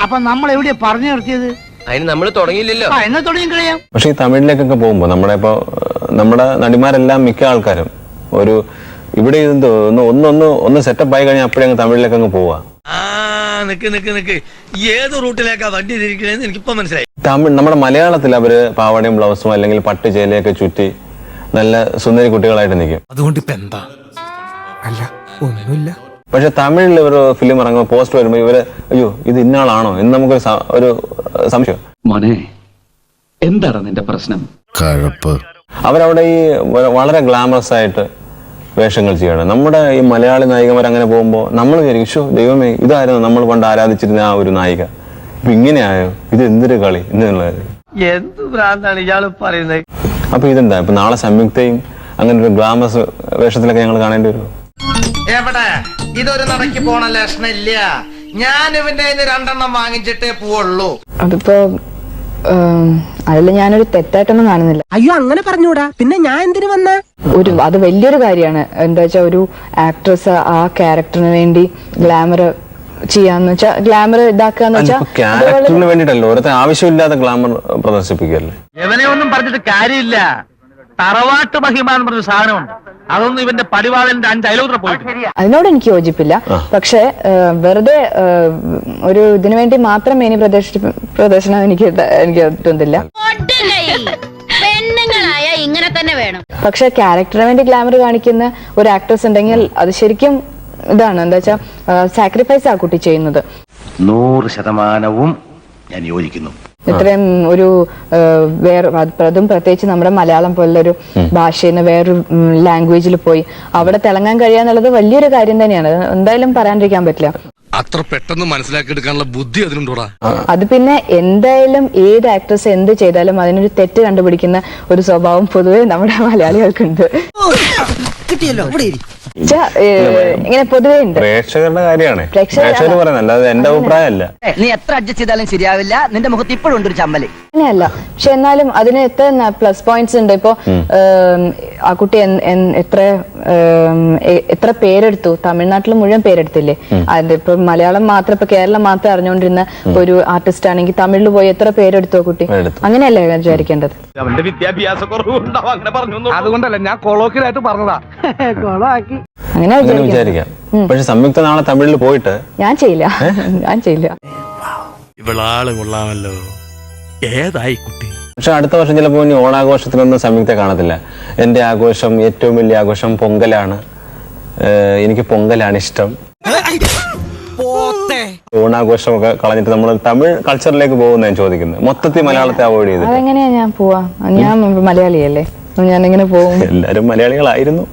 അപ്പൊ നമ്മൾ എവിടെയാ പറഞ്ഞു നിർത്തിയത്? അതിന് നമ്മൾ തുടങ്ങിയില്ലല്ലോ. എന്നാ തുടങ്ങി കളയാം. പക്ഷെ ഈ തമിഴിലേക്കൊക്കെ പോകുമ്പോ നമ്മുടെ നടിമാരെല്ലാം മിക്ക ആൾക്കാരും ഒരു ഇവിടെ ഒന്ന് സെറ്റപ്പ് ആയി കഴിഞ്ഞാൽ അപ്പോഴേ തമിഴിലേക്ക് അങ്ങ് പോവാ. നിക്ക് ഏത് റൂട്ടിലേക്കാ വണ്ടി തിരിക്കണേന്ന് എനിക്കിപ്പോ മനസ്സിലായി. നമ്മുടെ മലയാളത്തിൽ അവര് പാവാടയും ബ്ലൗസും അല്ലെങ്കിൽ പട്ട് ചേലയൊക്കെ ചുറ്റി നല്ല സുന്ദരി കുട്ടികളായിട്ട് നിൽക്കും. അതുകൊണ്ട് ഇപ്പൊ എന്താ? അല്ല ഒന്നുമില്ല. പക്ഷെ തമിഴിൽ ഒരു ഫിലിം ഇറങ്ങുമ്പോൾ പോസ്റ്റ് വരുമ്പോ ഇവര് അയ്യോ ഇത് ഇന്നാളാണോ എന്ന് നമുക്കൊരു ഒരു സംശയം. മോനെ എന്താണ് നിന്റെ പ്രശ്നം? അവരവിടെ ഈ വളരെ ഗ്ലാമറസ് ആയിട്ട് വേഷങ്ങൾ ചെയ്യണം. നമ്മുടെ ഈ മലയാളി നായികമാർ അങ്ങനെ പോകുമ്പോൾ നമ്മൾ വിചാരിക്കും ദൈവമേ ഇതായിരുന്നു നമ്മൾ പണ്ട് ആരാധിച്ചിരുന്ന ആ ഒരു നായിക, ഇപ്പൊ ഇങ്ങനെയായോ, ഇത് എന്തൊരു കളി എന്നുള്ളത്. എന്ത് ഭ്രാന്താണ് ഇയാള് പറയുന്നത്? അപ്പൊ ഇതെന്താ ഇപ്പൊ നാളെ സംയുക്തയും അങ്ങനെ ഒരു ഗ്ലാമറസ് വേഷത്തിലൊക്കെ ഞങ്ങൾ കാണേണ്ടി വരുമോ? എവിടെ ഇതൊരു നടക്ക് പോണ ലക്ഷണില്ല. ഞാൻ ഇവന്റെ രണ്ടെണ്ണം വാങ്ങിച്ചിട്ടേ പോവുള്ളൂ. അതിപ്പോ അതിൽ ഞാനൊരു തെറ്റായിട്ടൊന്നും കാണുന്നില്ല. അയ്യോ അങ്ങനെ പറഞ്ഞൂടാ, പിന്നെ ഞാൻ എന്തിനു വന്ന? അത് വലിയൊരു കാര്യമാണ്. എന്താ വെച്ചാ ഒരു ആക്ട്രസ് ആ ക്യാരക്ടറിന് വേണ്ടി ഗ്ലാമർ ചെയ്യാന്ന് വെച്ചാ ഗ്ലാമർ ഇതാക്കാന്ന് വെച്ചാ ക്യാരക്ടറിന് വേണ്ടിട്ടല്ലോ, ഓരോരുത്തർ ആവശ്യമില്ലാത്ത ഗ്ലാമർ പ്രദർശിപ്പിക്കല്ലേ. ഇവനെ ഒന്നും പറഞ്ഞിട്ട് കാര്യമില്ല. തറവാട്ട് മഹിമ എന്ന് പറഞ്ഞ സാധനമുണ്ട്, അതൊന്നും ഇവന്റെ പടിവാളന്റെ 5 അയലോത്ര പോയിട്ട്. അതിനോട് എനിക്ക് യോജിപ്പില്ല. പക്ഷെ വെറുതെ ഒരു ഇതിനു വേണ്ടി മാത്രം ഇനി പ്രദർശനം എനിക്ക് തോന്നുന്നില്ല. പെണ്ണുങ്ങളായ ഇങ്ങനെ തന്നെ വേണം. പക്ഷെ ക്യാരക്ടറിന് വേണ്ടി ഗ്ലാമർ കാണിക്കുന്ന ഒരു ആക്ട്രസ് ഉണ്ടെങ്കിൽ അത് ശരിക്കും ഇതാണ്. എന്താ വെച്ചാ സാക്രിഫൈസ് ആ കുട്ടി ചെയ്യുന്നത്. 100% ഞാൻ യോജിക്കുന്നു. ഇത്രയും ഒരു അതും പ്രത്യേകിച്ച് നമ്മുടെ മലയാളം പോലുള്ളൊരു ഭാഷയിൽ നിന്ന് വേറൊരു ലാംഗ്വേജിൽ പോയി അവിടെ തിളങ്ങാൻ കഴിയാന്നുള്ളത് വലിയൊരു കാര്യം തന്നെയാണ്. എന്തായാലും പറയാണ്ടിരിക്കാൻ പറ്റില്ല. അത്ര പെട്ടെന്ന് മനസ്സിലാക്കിയെടുക്കാനുള്ള ബുദ്ധി അതിനുണ്ടോടാ. അത് പിന്നെ എന്തായാലും ഏത് ആക്ട്രസ് എന്ത് ചെയ്താലും അതിനൊരു തെറ്റ് കണ്ടുപിടിക്കുന്ന ഒരു സ്വഭാവം പൊതുവെ നമ്മുടെ മലയാളികൾക്കുണ്ട്. ഇങ്ങനെ പൊതുവെ ഉണ്ട്. പ്രേക്ഷകരുടെ കാര്യമാണ് പ്രേക്ഷകർ പറയുന്നത്, അല്ലാതെ എന്റെ അഭിപ്രായമല്ല. നീ എത്ര അഡ്ജസ്റ്റ് ചെയ്താലും ശരിയാവില്ല. നിന്റെ മുഖത്ത് ഇപ്പോഴും ഉണ്ട് ഒരു ചമ്മല്. അങ്ങനെയല്ല, പക്ഷെ എന്നാലും അതിന് എത്ര പ്ലസ് പോയിന്റ്സ് ഉണ്ട്. ഇപ്പൊ ആ കുട്ടി എത്ര പേരെടുത്തു, തമിഴ്നാട്ടിൽ മുഴുവൻ പേരെടുത്തില്ലേ. അതിപ്പോ മലയാളം മാത്രം, ഇപ്പൊ കേരളം മാത്രം അറിഞ്ഞുകൊണ്ടിരുന്ന ഒരു ആർട്ടിസ്റ്റ് ആണെങ്കിൽ തമിഴിൽ പോയി എത്ര പേരെടുത്തു ആ കുട്ടി. അങ്ങനെയല്ലേ വിചാരിക്കേണ്ടത്. അവന്റെ വിദ്യാഭ്യാസ കുറവുണ്ടാവും അങ്ങനെ പറഞ്ഞു. അതുകൊണ്ടല്ല ഞാൻ കൊളോക്കിലായിട്ട് പറഞ്ഞതാ. കൊളാക്കി അങ്ങനെ വിചാരിക്കാം. പക്ഷെ സംയുക്ത നാളെ തമിഴിൽ പോയിട്ട് ഞാൻ ചെയ്യില്ല. ഇവളാള് കൊള്ളാമല്ലോ. ഏതായി കുട്ടി? പക്ഷെ അടുത്ത വർഷം ചിലപ്പോൾ ഇനി ഓണാഘോഷത്തിനൊന്നും സംയുക്ത കാണത്തില്ല. എന്റെ ആഘോഷം, ഏറ്റവും വലിയ ആഘോഷം പൊങ്കലാണ്, എനിക്ക് പൊങ്കലാണ് ഇഷ്ടം. ഓണാഘോഷമൊക്കെ കളഞ്ഞിട്ട് നമ്മൾ തമിഴ് കൾച്ചറിലേക്ക് പോകുന്ന ഞാൻ ചോദിക്കുന്നത്. മൊത്തത്തിൽ മലയാളത്തെ അവോയ്ഡ് ചെയ്ത് അതെങ്ങനെയാ ഞാൻ പോവാ? ഞാൻ മലയാളിയല്ലേ, ഞാൻ എങ്ങനെ പോകും? എല്ലാരും മലയാളികളായിരുന്നു.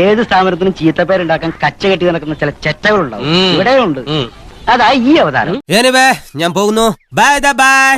ഏത് സ്ഥാപനത്തിനും ചീത്തപ്പേരുണ്ടാക്കാൻ കച്ചകെട്ടി നടക്കുന്ന ചില ചെറ്റകളുണ്ടാവും. ഇവിടെ ഉണ്ട്. അതാ ഈ അവതാരം. ഞാൻ പോകുന്നു. Bye bye.